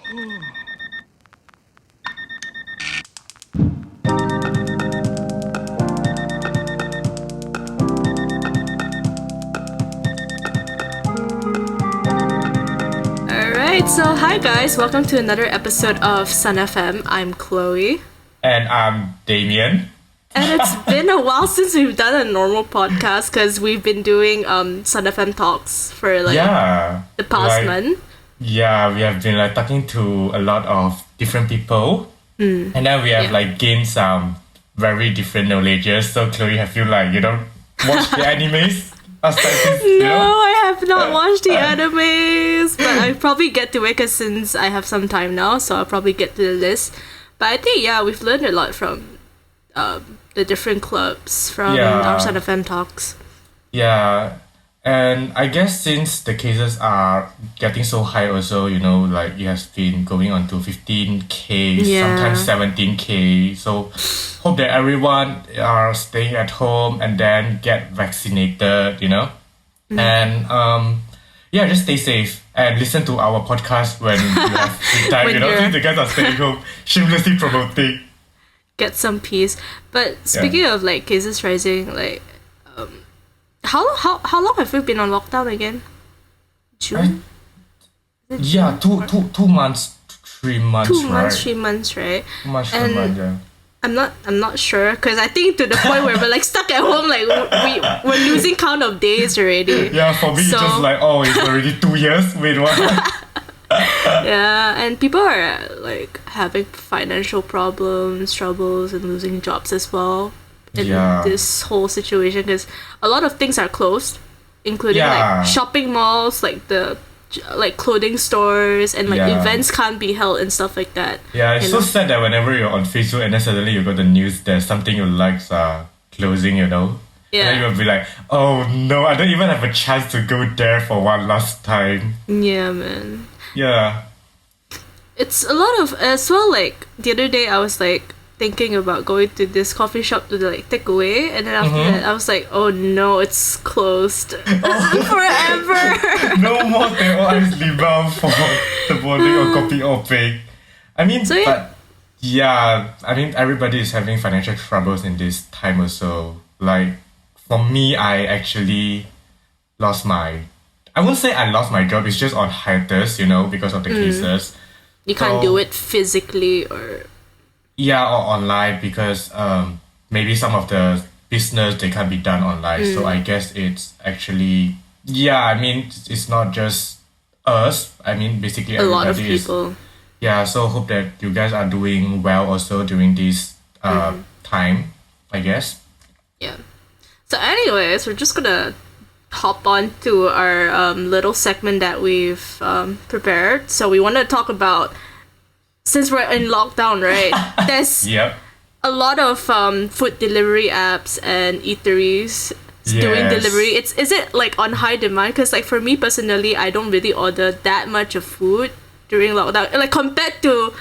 Alright, so hi guys, welcome to another episode of SunFm. I'm Chloe. And I'm Damien. And it's been a while since we've done a normal podcast because we've been doing SunFM talks for the past month. Yeah, we have been talking to a lot of different people. And then we have gained some very different knowledges. So Chloe, have you you don't watch the animes? No, I have not watched the animes, but I probably get to it because since I have some time now, so I'll probably get to the list. But I think we've learned a lot from the different clubs from our SunFM talks. Yeah, and I guess since the cases are getting so high also, it has been going on to 15K, sometimes 17K. So hope that everyone are staying at home and then get vaccinated, And just stay safe and listen to our podcast when you have free time, since the guys are staying home, shamelessly promoting. Get some peace. But speaking of cases rising, how long have we been on lockdown again? June? Yeah, 2 months, 3 months, 2 months, 3 months, right? 2 months, 3 months, yeah. I'm not sure because I think to the point where we're stuck at home, we're losing count of days already. Yeah, for me it's just it's already 2 years. Wait, what? Yeah, and people are having financial troubles, and losing jobs as well in this whole situation because a lot of things are closed, including shopping malls, the clothing stores, and events can't be held and stuff like that. Yeah, it's so sad that whenever you're on Facebook and then suddenly you got the news that something you likes are closing, Yeah. And then you'll be like, oh no, I don't even have a chance to go there for one last time. Yeah, man. Yeah. It's a lot of, as well, the other day I was thinking about going to this coffee shop to take away, and then after that I was like, oh no, it's closed forever. No more teh ice limau for the morning or coffee or bake. I mean, everybody is having financial troubles in this time also. For me, I actually lost I won't say I lost my job, it's just on hiatus, because of the cases. You can't do it physically or... Yeah, or online because maybe some of the business, they can't be done online. So I guess it's actually... Yeah, I mean, it's not just us. I mean, basically a everybody lot of people. Yeah, so hope that you guys are doing well also during this time, I guess. Yeah. So anyways, we're just gonna hop on to our little segment that we've prepared. So we want to talk about, since we're in lockdown, right? There's a lot of food delivery apps and eateries doing delivery. Is it on high demand? Because for me personally, I don't really order that much of food during lockdown. Compared to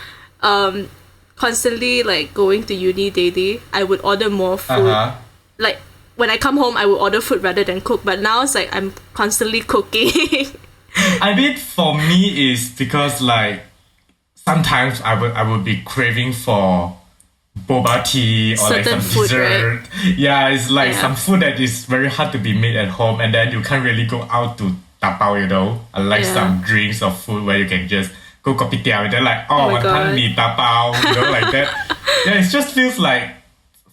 constantly going to uni daily, I would order more food. When I come home, I would order food rather than cook. But now it's I'm constantly cooking. I mean, for me, is because sometimes I would be craving for boba tea or certain some food, dessert. right? Yeah, it's some food that is very hard to be made at home, and then you can't really go out to tapao, unlike some drinks or food where you can just go kopitiam and then wanton mee tapao, like that. Yeah, it just feels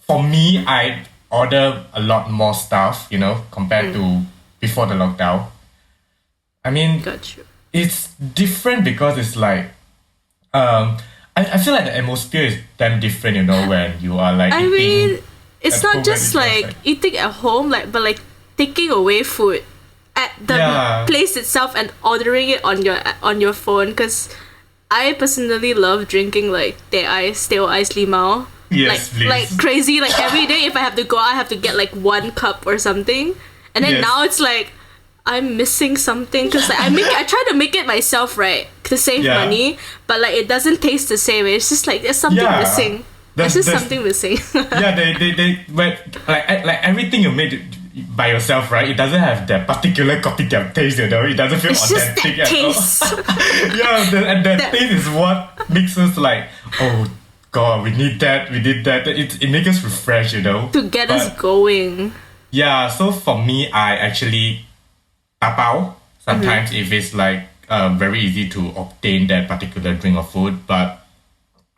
for me, I order a lot more stuff, compared to before the lockdown. I mean, it's different because it's I feel the atmosphere is damn different, when you are I mean, it's not just eating at home, but taking away food at the place itself and ordering it on your phone. Because I personally love drinking teh ice limau. Yes, please. Crazy. Every day, if I have to go out, I have to get 1 cup or something. And then now it's I'm missing something because I try to make it myself, right, to save money, but it doesn't taste the same. It's just there's something missing. There's something missing. Yeah, they but everything you made, by yourself, right? It doesn't have that particular kopitiam taste, you know. It doesn't feel It's just authentic that at all. taste. And that taste is what makes us like, oh God, we need that. It makes us refresh, you know. To get us going. Yeah, so for me, I actually tapao sometimes if it's like very easy to obtain that particular drink or food. But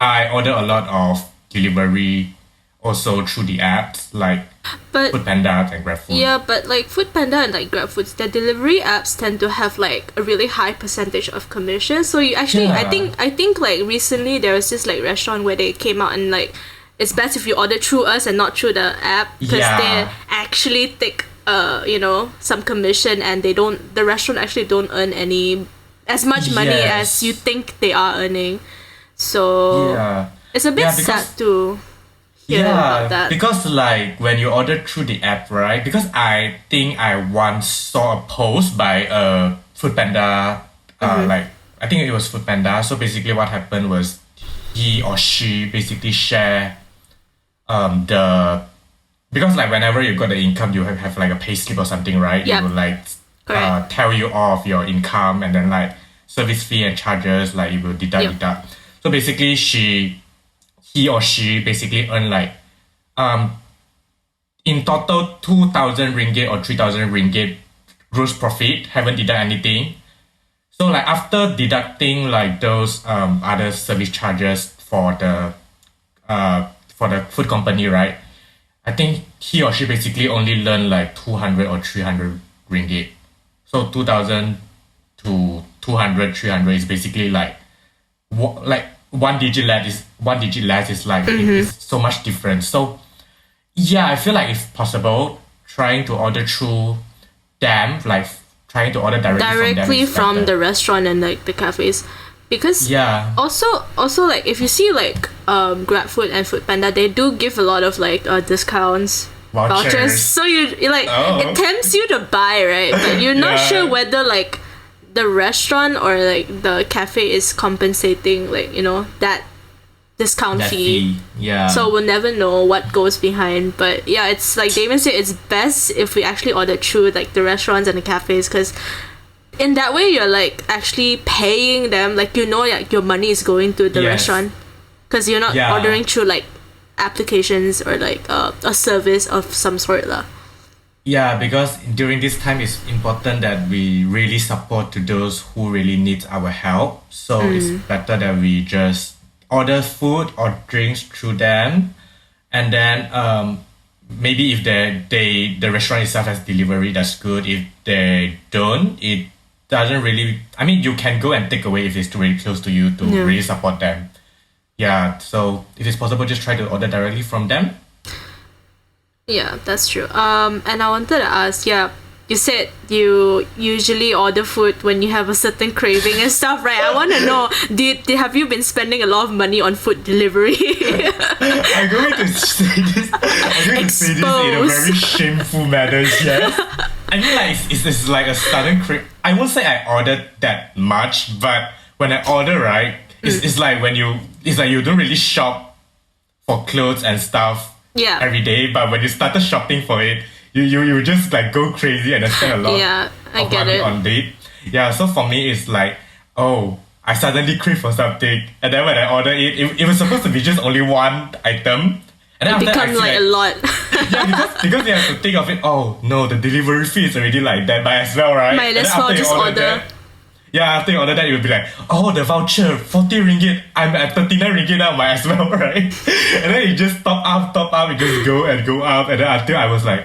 I order a lot of delivery also through the apps like But Foodpanda and GrabFood. yeah, but like Foodpanda and like GrabFoods, their delivery apps tend to have like a really high percentage of commission. So you actually, Yeah. I think like recently there was this like restaurant where they came out and like it's best if you order through us and not through the app because Yeah. they actually take you know, some commission and the restaurant actually don't earn any as much money Yes. as you think they are earning. So Yeah. it's a bit Yeah, because- sad to hear about that. because like when you order through the app, right? Because I think I once saw a post by Foodpanda, like I think it was Foodpanda. So basically, what happened was he or she basically share the because like whenever you got the income, you have like a pay slip or something, right? Yep. It will like Correct. tell you all of your income and then like service fee and charges, like it will Yep. deduct. So basically, he or she basically earn like in total 2,000 ringgit or 3,000 ringgit gross profit, haven't deduct anything. So like after deducting like those other service charges for the food company, right? I think he or she basically only learn like 200 or 300 ringgit. So 2,000 to 200, 300 is basically like one digit less is like it's so much different. So yeah, I feel like if possible, trying to order through them, like trying to order Directly from them from is better. the restaurant and like the cafes, because Yeah. also like if you see like GrabFood and Foodpanda, they do give a lot of like discounts, Vouchers. so you like Oh. it tempts you to buy, right? But you're not Yeah. sure whether like the restaurant or like the cafe is compensating like, you know, that discount That fee. fee. Yeah. So we'll never know what goes behind. But yeah, it's like Damien said, it's best if we actually order through like the restaurants and the cafes, because in that way you're like actually paying them, like, you know, like your money is going to the Yes. restaurant, because you're not Yeah. ordering through like applications or like a service of some sort lah. Yeah, because during this time it's important that we really support to those who really need our help. So it's better that we just order food or drinks through them, and then maybe if the restaurant itself has delivery, that's good. If they don't, it doesn't really. I mean, you can go and take away if it's really close to you to Yeah. really support them. Yeah, so if it's possible, just try to order directly from them. Yeah, that's true. And I wanted to ask, yeah, you said you usually order food when you have a certain craving and stuff, right? I want to know, have you been spending a lot of money on food delivery? I'm going to say this. I'm going to say this in a Exposed. very shameful manner. Yes. I mean, like it's like a sudden I won't say I ordered that much, but when I order, right, it's like it's like you don't really shop for clothes and stuff Yeah. every day, but when you started shopping for it, you just like go crazy and then spend a lot Yeah, I of get money it. on it. Yeah, so for me it's like, oh, I suddenly crave for something, and then when I order it was supposed to be just only one item, and then after that, I Become feel like a lot. yeah, because you have to think of it. Oh no, the delivery fee is already like that. Might as well, right? Might And as then well after you just order. that, yeah, after you order that, you'll be like, oh, the voucher, 40 ringgit. I'm at 39 ringgit now. Might as well, right? And then you just top up. You just go up, and then until I was like,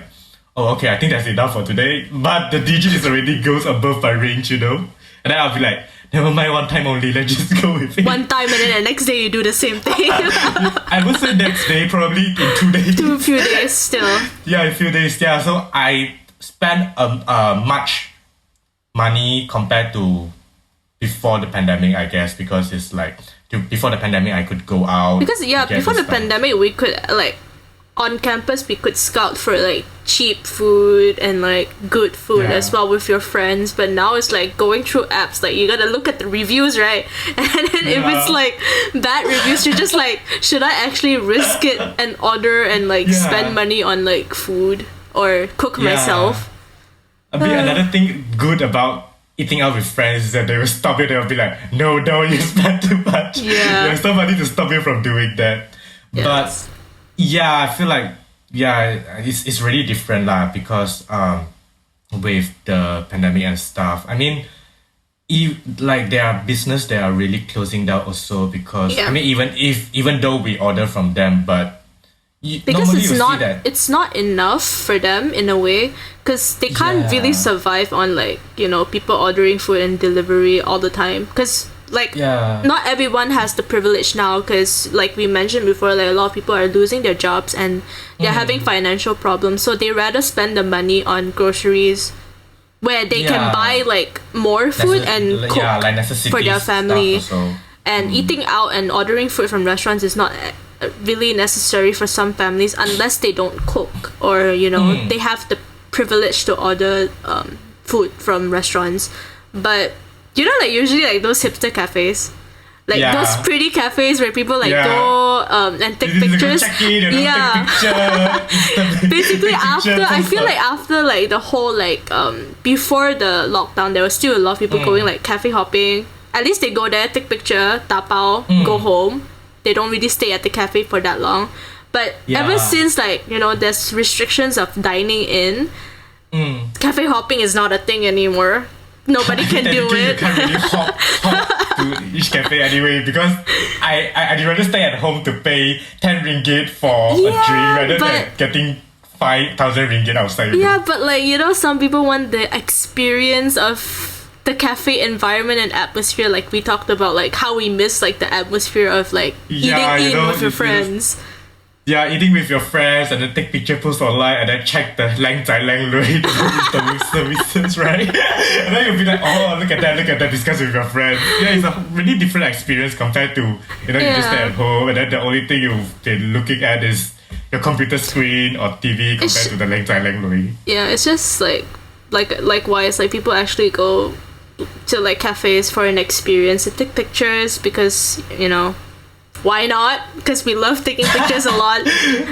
oh, okay, I think that's enough for today. But the digit is already goes above my range, you know. And then I'll be like, never mind, one time only. Let's just go with it. One time and then the next day you do the same thing. I would say next day, probably in 2 days. A few days still. Yeah, a few days. Yeah, so I spent much money compared to before the pandemic, I guess, because it's like before the pandemic I could go out. Because yeah, get before the stuff. pandemic we could like on campus we could scout for like cheap food and like good food Yeah. as well with your friends, but now it's like going through apps, like you gotta look at the reviews, right? And then if it's Yeah. like bad reviews, you're just like, should I actually risk it and order and like Yeah. spend money on like food? or cook myself. Another thing good about eating out with friends is that they will stop you. They'll be like, no, you spend too much. Yeah. There's somebody to stop you from doing that. Yes. But yeah, I feel like it's really different lah, because with the pandemic and stuff. I mean, like there are business that are really closing down also, because I mean, even though we order from them, but because it's not enough for them in a way, because they can't really survive on like, you know, people ordering food and delivery all the time, because like not everyone has the privilege now, because like we mentioned before, like a lot of people are losing their jobs and they're having financial problems, so they rather spend the money on groceries where they can buy like more food and cook like for their family. And eating out and ordering food from restaurants is not really necessary for some families unless they don't cook, or you know, they have the privilege to order food from restaurants. But you know, like usually like those hipster cafes, like those pretty cafes where people like go and take pictures. Basically after, I feel like after like the whole like before the lockdown, there was still a lot of people going like cafe hopping. At least they go there, take picture, tapao, go home. They don't really stay at the cafe for that long. But ever since like, you know, there's restrictions of dining in, cafe hopping is not a thing anymore. Nobody can do it. You can't really hop to each cafe anyway, because I'd rather stay at home to pay 10 ringgit for a drink rather than getting 5,000 ringgit outside. Yeah, but like, you know, some people want the experience of the cafe environment and atmosphere, like we talked about, like how we miss like the atmosphere of like eating with your friends. Eating with your friends and then take picture, post online, and then check the lang zai lang lui services, right? And then you'll be like, oh, look at that, discuss with your friends. Yeah, it's a really different experience compared to, you know, you just stay at home and then the only thing you've been looking at is your computer screen or TV compared to the lang zai lang lui. Yeah, it's just likewise, like people actually go to like cafes for an experience to take pictures, because, you know, why not? Because we love taking pictures a lot,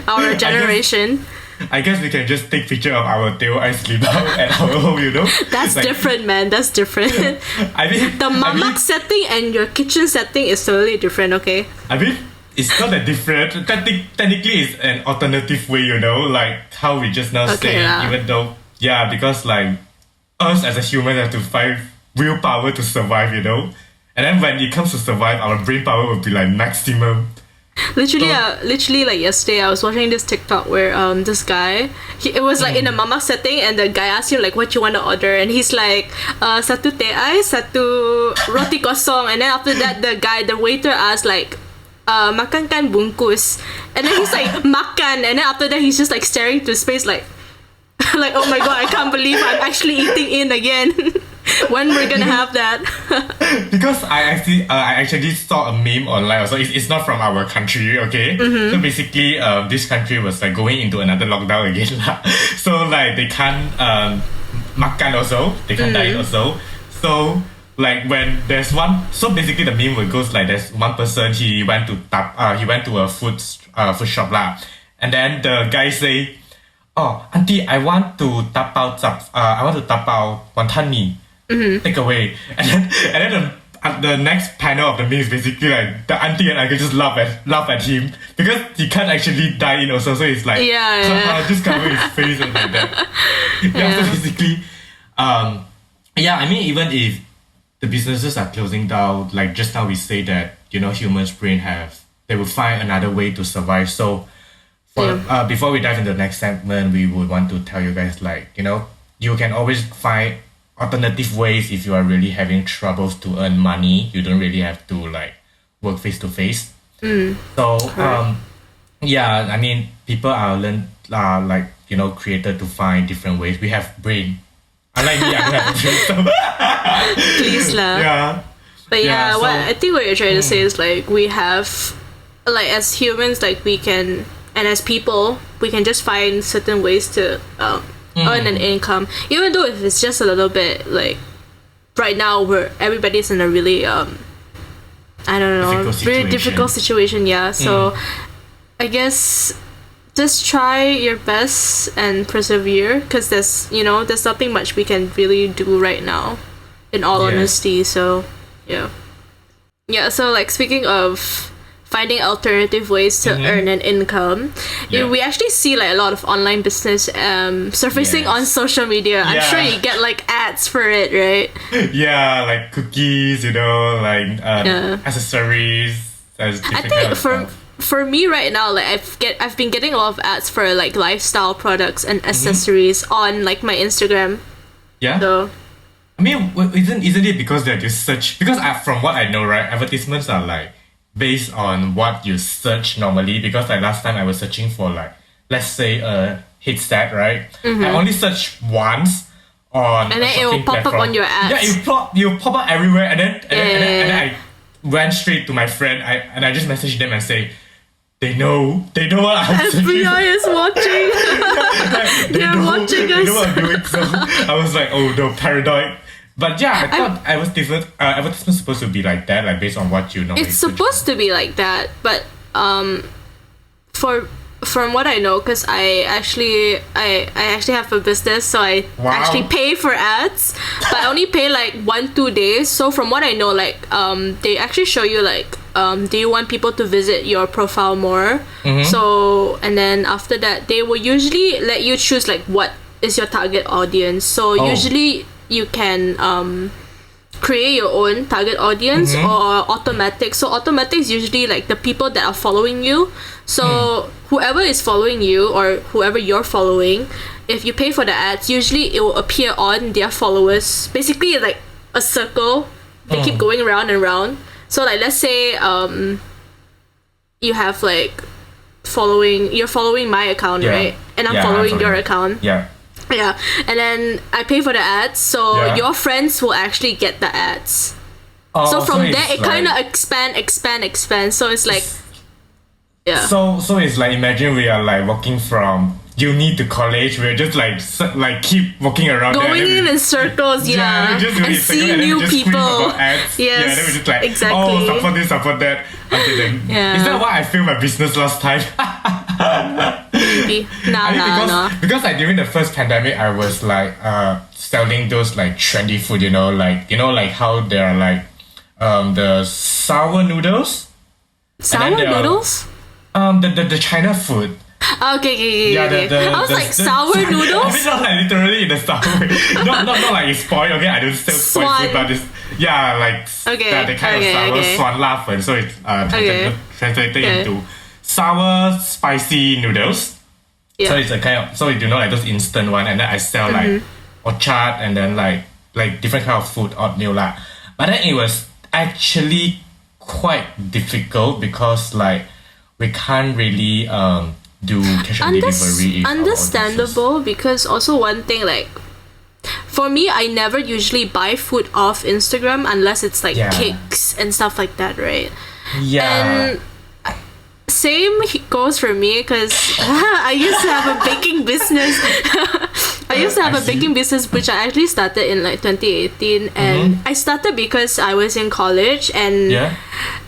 our generation. I guess we can just take picture of our teo ice limau at our home, you know? That's like, different, man. That's different. I mean, the mamak setting and your kitchen setting is totally different, okay? I mean, it's not that different. Technically, it's an alternative way, you know? Like how we just now say, even though, because like us as a human have to find willpower to survive, you know? And then when it comes to survive, our brain power will be like maximum. Literally like yesterday I was watching this TikTok where this guy, it was like in a mama setting, and the guy asked him like what you want to order, and he's like satu teh ais, satu roti kosong, and then after that the waiter asked like makan kan bungkus, and then he's like makan, and then after that he's just like staring to space like like, oh my god, I can't believe I'm actually eating in again. When we're gonna have that? Because I actually saw a meme online. Also, it's not from our country, okay? So basically, this country was like going into another lockdown again, lah. So like they can't makan also, they can't dine also. So like when there's one, so basically the meme goes like there's one person, he went to a food shop lah, and then the guy say, oh, auntie, I want to tapao wanton mee. Take away, and then the next panel of the meme is basically like the auntie and uncle just laugh at him because he can't actually dine in also, so it's like just cover his face and like that. So basically, I mean, even if the businesses are closing down, like just now we say that, you know, humans brain they will find another way to survive. So before we dive into the next segment, we would want to tell you guys, like, you know, you can always find alternative ways if you are really having troubles to earn money. You don't really have to like work face to face. So I mean, people are like, you know, created to find different ways. We have brain. Unlike me, I don't have brain. So please lah. But what I think what you're trying to say is like we have, like as humans, like we can, and as people, we can just find certain ways to earn an income, even though if it's just a little bit. Like right now where everybody's in a really very difficult situation. So I guess just try your best and persevere, because there's nothing much we can really do right now, in all honesty. So yeah, so like speaking of finding alternative ways to earn an income, we actually see like a lot of online business surfacing on social media. I'm sure you get like ads for it, right? Yeah, like cookies, like accessories. I think for me right now, like I've been getting a lot of ads for like lifestyle products and accessories on like my Instagram. Yeah. So I mean, isn't it because they're just search? Because from what I know, right, advertisements are like based on what you search normally. Because like last time I was searching for like, let's say a headset, right? I only searched once on and then it will pop up on your ads. Yeah, you pop up everywhere, and then I went straight to my friend. I just messaged them and say, They know what I'm searching. FBI is watching. They're watching us. They know what I'm doing. So I was like, oh no, paranoid. But yeah, I thought advertisement's supposed to be like that, like based on what you know. It's supposed to be like that, but from what I know, because I actually have a business, so I actually pay for ads, but I only pay like 1-2 days. So from what I know, like they actually show you like do you want people to visit your profile more? So and then after that, they will usually let you choose like what is your target audience. So usually you can create your own target audience or automatic. So automatic is usually like the people that are following you. So whoever is following you or whoever you're following, if you pay for the ads, usually it will appear on their followers. Basically like a circle. They keep going round and round. So like let's say you have like you're following my account, right? And I'm following your account. Yeah, and then I pay for the ads, so your friends will actually get the ads. So from there, it kind of expand. So it's like, So it's like, imagine we are like walking from uni to college. We're just like keep walking around, going in circles, and seeing new people. Yes, then we just like exactly. Support this, support that. Okay, then. Is that why I failed my business last time? Maybe. Because like during the first pandemic, I was like selling those like trendy food, like how there are like the sour noodles. Sour noodles? The China food. Okay. I was like, sour noodles? I mean, not like literally in the sour way. not like it's spoiled, okay? I don't sell spoiled food, but it's, the kind of sour swan lafen. So it's translated into sour spicy noodles. So it's a kind of, so you know, like those instant one, and then I sell like orchard and then like different kind of food, oatmeal lah. But then it was actually quite difficult because like we can't really do cash on delivery. Understandable, because also one thing, like for me, I never usually buy food off Instagram unless it's like cakes and stuff like that, right? And same goes for me, because I used to have a baking business. Baking business which I actually started in like 2018, and I started because I was in college and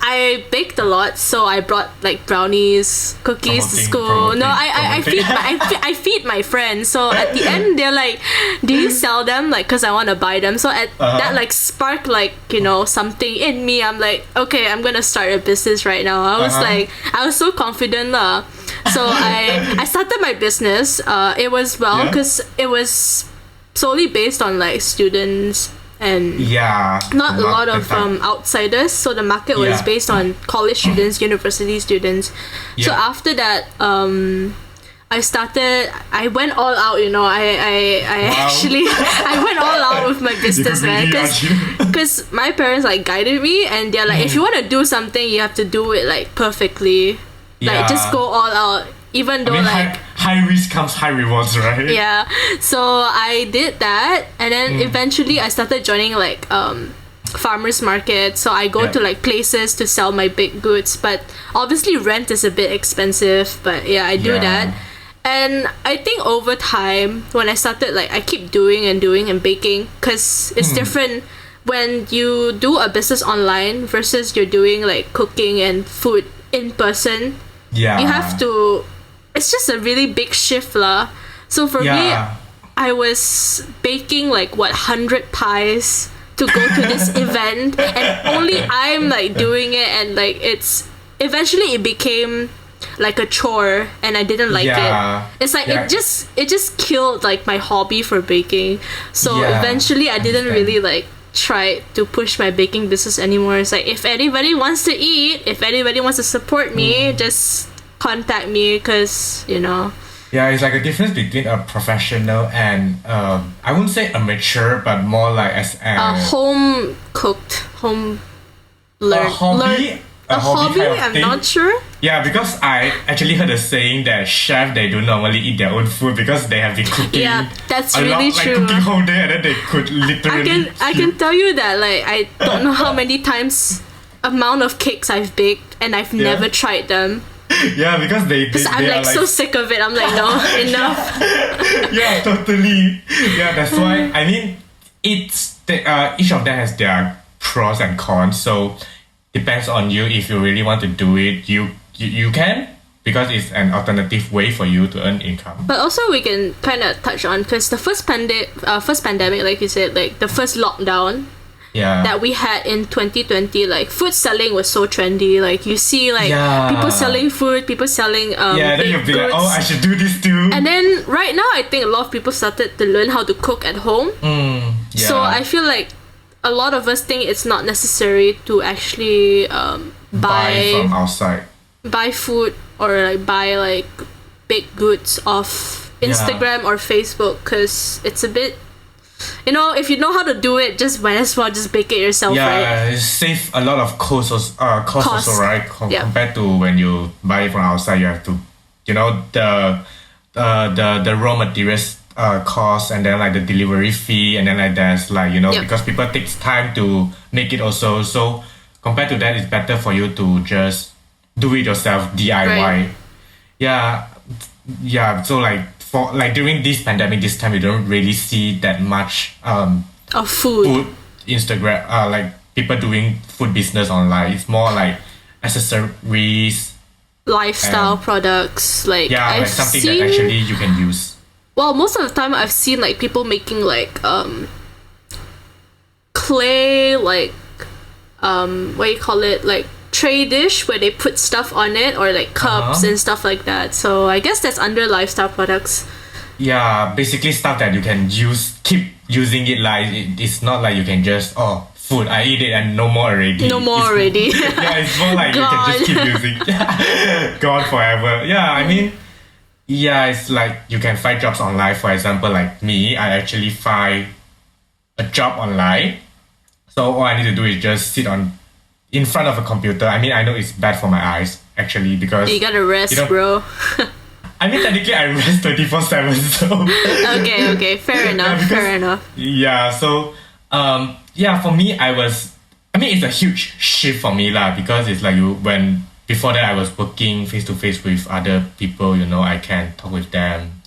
I baked a lot, so I brought like brownies, cookies to school. No, I feed my friends. So at the end, they're like, "Do you sell them?" Like, cause I want to buy them. So that like sparked like something in me. I'm like, okay, I'm gonna start a business right now. I was so confident lah. So I started my business. It was because it was solely based on like students and not a lot of outsiders. So the market was based on college students, university students. So after that, I went all out. I went all out with my business, man. Because my parents like guided me, and they're like, if you want to do something, you have to do it like perfectly. Like just go all out, even though high risk comes high rewards, right? Yeah. So I did that, and then eventually I started joining like farmers market. So I go to like places to sell my baked goods, but obviously rent is a bit expensive. But I do that, and I think over time when I started, like I keep doing and baking, because it's different when you do a business online versus you're doing like cooking and food in person. You have to it's just a really big shift lah. So for me, I was baking like 100 pies to go to this event, and only I'm like doing it, and like eventually it became like a chore, and I didn't like it. It's like it just killed like my hobby for baking. So eventually I didn't really like try to push my baking business anymore. It's like, if anybody wants to eat, if anybody wants to support me, just contact me, because Yeah, it's like a difference between a professional and I wouldn't say amateur, but more like as a home cooked, home learned a hobby kind of I'm thing. not sure. Yeah, because I actually heard a saying that chefs, they don't normally eat their own food because they have been cooking. Yeah, that's a really lot, true. Like cooking whole day, and then they could literally. I can tell you that like I don't know how many times amount of cakes I've baked, and I've never tried them. Yeah, because because I'm like so sick of it. I'm like, no, enough. Yeah, totally. Yeah, that's why. I mean, it's each of them has their pros and cons. So depends on you. If you really want to do it, you can, because it's an alternative way for you to earn income. But also we can kind of touch on, because the first pandemic, like you said, like the first lockdown. That we had in 2020, like food selling was so trendy. Like you see like people selling food, people selling then you'll be like, oh, I should do this too. And then right now I think a lot of people started to learn how to cook at home. So I feel like a lot of us think it's not necessary to actually buy from outside, buy food, or like buy like baked goods off Instagram or Facebook, because it's a bit, if you know how to do it, just might as well just bake it yourself, right? Yeah, it saves a lot of cost also, right? Compared to when you buy it from outside, you have to, the raw materials cost, and then like the delivery fee, and then like there's like, because people takes time to make it also. So compared to that, it's better for you to just do it yourself, DIY. Right. Yeah. So like, for like during this pandemic, this time you don't really see that much of food Instagram, like people doing food business online. It's more like accessories, lifestyle products, like like something that actually you can use. Well, most of the time I've seen like people making like clay, like what do you call it, like tray dish where they put stuff on it, or like cups and stuff like that. So I guess that's under lifestyle products. Yeah, basically stuff that you can keep using it. Like it's not like you can just food, I eat it and no more already. No more already. Yeah, it's more like you can just keep using. Gone forever. Yeah, I mean, it's like you can find jobs online. For example, like me, I actually find a job online. So all I need to do is just sit in front of a computer. I mean, I know it's bad for my eyes, actually, because you gotta rest, bro. I mean, technically I rest 24/7, so okay, fair enough. Yeah, so for me, it's a huge shift for me lah, because it's like when before that I was working face to face with other people, I can talk with them,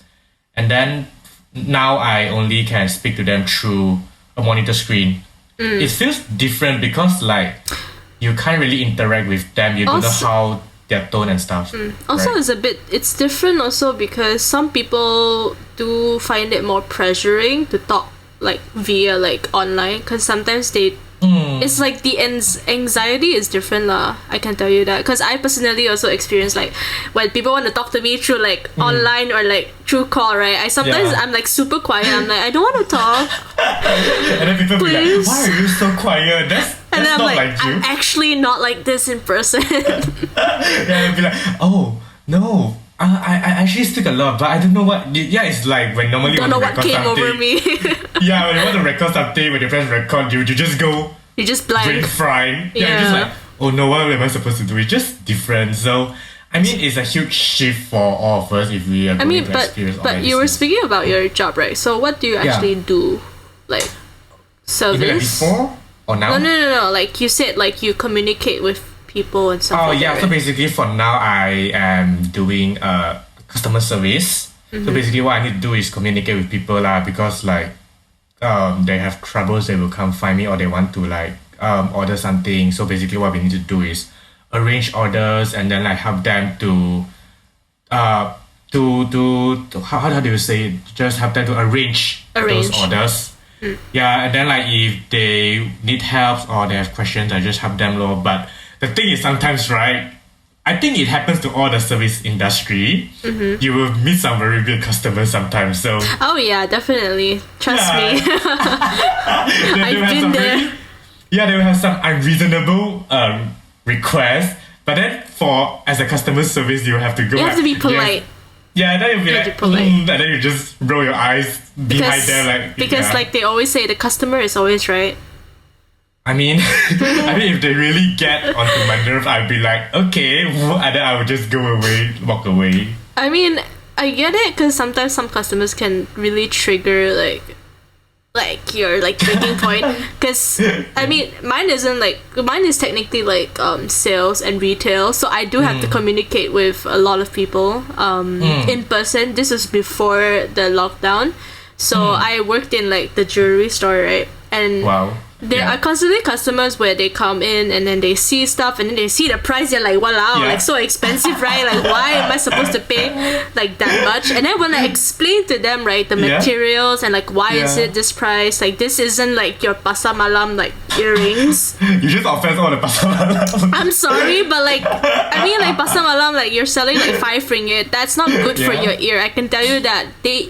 and then now I only can speak to them through a monitor screen. It feels different because like you can't really interact with them. You don't know how their tone and stuff. Also, right? it's different also, because some people do find it more pressuring to talk like via like online, because sometimes it's like the anxiety is different lah. I can tell you that, because I personally also experience like when people want to talk to me through like online or like through call, right? I'm like super quiet. I'm like, I don't want to talk. And then people be like, why are you so quiet? That's and then I'm not like you. I'm actually not like this in person. Yeah, I'd be like, oh no, I actually speak a lot, but I don't know what. Yeah, it's like when normally don't know what came over me. Yeah, when you want to record something, when you press record, you just go. You just blank. Brain fried. Yeah, you're just like, oh no, what am I supposed to do? It's just different. So I mean, it's a huge shift for all of us if we are going to experience all but you were speaking about your job, right? So what do you actually do? Like service? Even like before or now? No. Like you said, like you communicate with people and stuff. Oh like yeah, that, so right? basically for now I am doing customer service. So basically what I need to do is communicate with people because like they have troubles, they will come find me, or they want to like order something. So basically what we need to do is arrange orders and then like help them to how do you say it? Just help them to arrange those Arrange. orders. Yeah, and then like if they need help or they have questions, I just help them lor. But the thing is sometimes, right, I think it happens to all the service industry. You will meet some very weird customers sometimes. So Oh yeah, definitely. Trust me. they will have I've been some there. really, yeah, they will have some unreasonable requests. But then for as a customer service, you have to go. You have to be yes. polite. Yeah, and then you'll be You like, have to be polite. and then you just roll your eyes behind them, Because yeah. like they always say, the customer is always right. I mean, if they really get onto my nerves, I'd be like, okay, and then I would just go away, walk away. I mean, I get it because sometimes some customers can really trigger your like breaking point. Because I mean, mine is technically like sales and retail, so I do have to communicate with a lot of people in person. This was before the lockdown, so I worked in like the jewelry store, right? And Wow. there are constantly customers where they come in and then they see stuff and then they see the price. They're like, "Wow, Yeah. like so expensive, right? Like, why am I supposed to pay like that much?" And then when I explain to them, right, the Yeah. materials and like why is Yeah. it this price? Like, this isn't like your pasar malam like earrings. You just offend all the customers. I'm sorry, but like, I mean, like pasar malam, like you're selling like 5 ringgit. That's not good for Yeah. your ear. I can tell you that they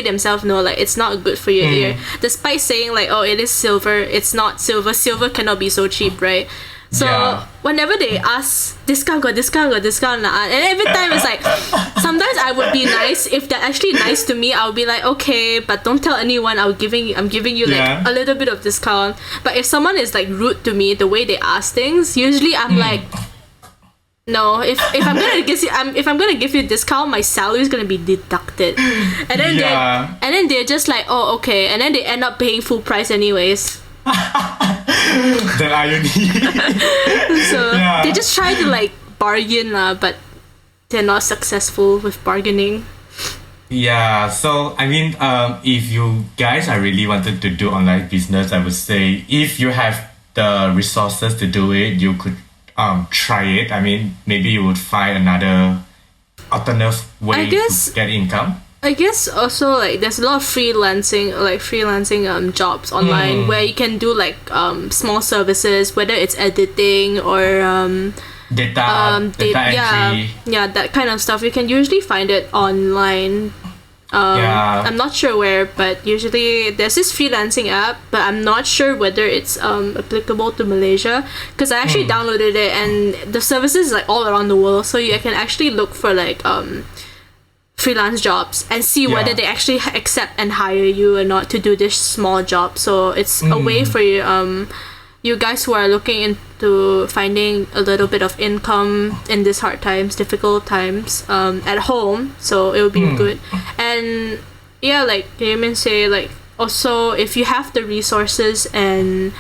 themselves know like it's not good for your ear. Despite saying like, oh, it is silver, it's not silver. Silver cannot be so cheap, right? So Yeah. whenever they ask discount, got discount, and every time it's like, sometimes I would be nice. If they're actually nice to me, I'll be like, okay, but don't tell anyone. I'm giving you like Yeah. a little bit of discount. But if someone is like rude to me, the way they ask things, usually I'm like, no. If I'm gonna give you a discount, my salary is gonna be deducted, and then Yeah. they're just like, oh, okay, and then they end up paying full price anyways. That irony. So Yeah. they just try to like bargain lah, but they're not successful with bargaining. Yeah, so I mean, if you guys are really wanted to do online business, I would say if you have the resources to do it, you could try it. I mean, maybe you would find another alternative way guess- to get income. I guess also like there's a lot of freelancing jobs online where you can do like small services, whether it's editing or Data entry. yeah, that kind of stuff. You can usually find it online. Yeah. I'm not sure where, but usually there's this freelancing app, but I'm not sure whether it's applicable to Malaysia because I actually downloaded it and the services is like all around the world, so you can actually look for like freelance jobs and see whether Yeah. they actually accept and hire you or not to do this small job. So it's a way for you you guys who are looking into finding a little bit of income in these hard times, difficult times at home. So it would be good. And yeah, like Damien say, like also if you have the resources and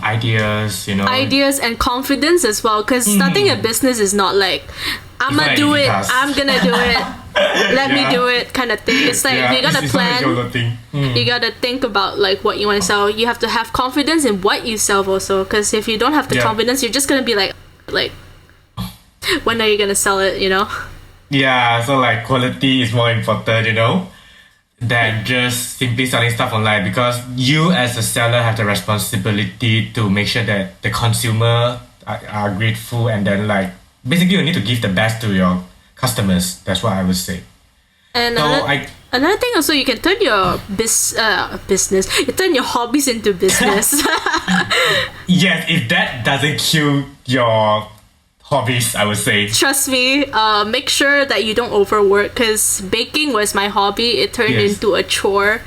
Ideas, you know. ideas and confidence as well, because starting a business is not like I'm gonna It's do not it, easy task. I'm gonna do it, let me Yeah. do it kind of thing. It's like you gotta it's not a plan, YOLO thing. you gotta think about like what you want to sell. You have to have confidence in what you sell also, because if you don't have the Yeah. confidence, you're just gonna be like when are you gonna sell it, you know? Yeah, so like quality is more important, you know, than just simply selling stuff online, because you as a seller have the responsibility to make sure that the consumer are grateful, and then like basically you need to give the best to your customers. That's what I would say. And So another thing also, you can turn your business, you turn your hobbies into business. yes, if that doesn't kill your hobbies, I would say. Trust me, make sure that you don't overwork, because baking was my hobby. It turned Yes. into a chore.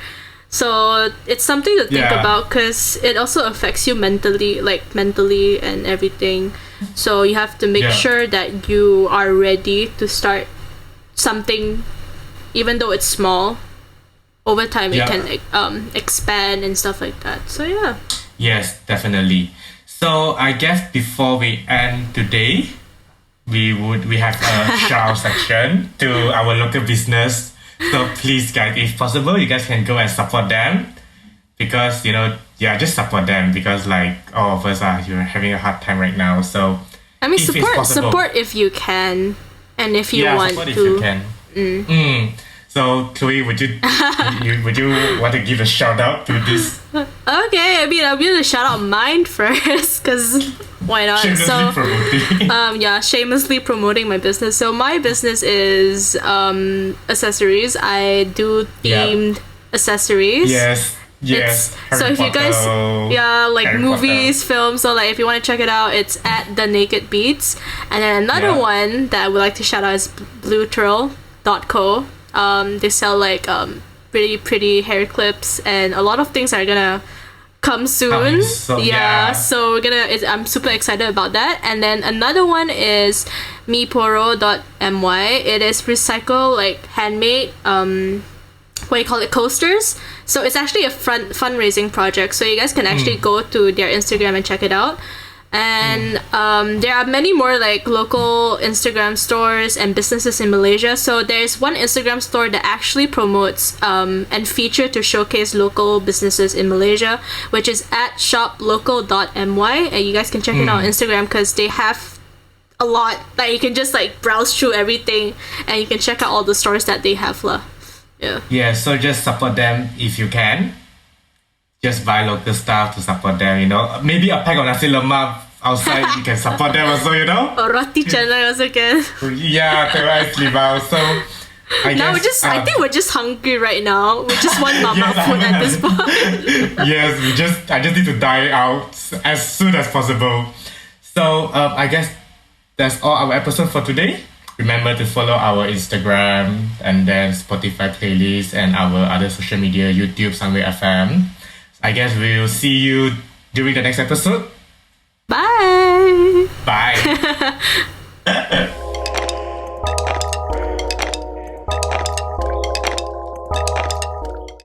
So it's something to think Yeah. about, because it also affects you mentally and everything. So you have to make Yeah. sure that you are ready to start something, even though it's small. Over time, it Yeah. can expand and stuff like that. So yeah. Yes, definitely. So I guess before we end today, we have a shout out section to our local business. So please, guys, if possible, you guys can go and support them, because just support them, because like all of us are having a hard time right now. So I mean, if it's possible. support if you can. And if you want support to, if you can. So Chloe, would you want to give a shout out to this? Okay, I mean, I'm gonna shout out mine first, because why not? Shamelessly promoting. Shamelessly promoting my business. So my business is accessories. I do themed accessories. Yes. So if you guys, like Harry movies, films, so like if you want to check it out, it's at The Naked Beats. And then another one that I would like to shout out is blueturl.co. They sell like pretty hair clips, and a lot of things are gonna come soon. So we're I'm super excited about that. And then another one is miporo.my. It is recycle, like handmade what do you call it, coasters. So it's actually a fundraising project, so you guys can actually go to their Instagram and check it out. And there are many more like local Instagram stores and businesses in Malaysia. So there's one Instagram store that actually promotes and feature to showcase local businesses in Malaysia, which is at shoplocal.my, and you guys can check it out on Instagram, because they have a lot. Like you can just like browse through everything, and you can check out all the stores that they have lah. Yeah, so just support them if you can. Just buy local stuff to support them, you know. Maybe a pack of nasi lemak outside, you can support them also, you know. Or roti canai also can. Yeah, terus limau. So I think we're just hungry right now. We just want mama food at this point. Yes, I just need to die out as soon as possible. So I guess that's all our episode for today. Remember to follow our Instagram and then Spotify playlist and our other social media, YouTube, Sunway FM. I guess we'll see you during the next episode. Bye. Bye.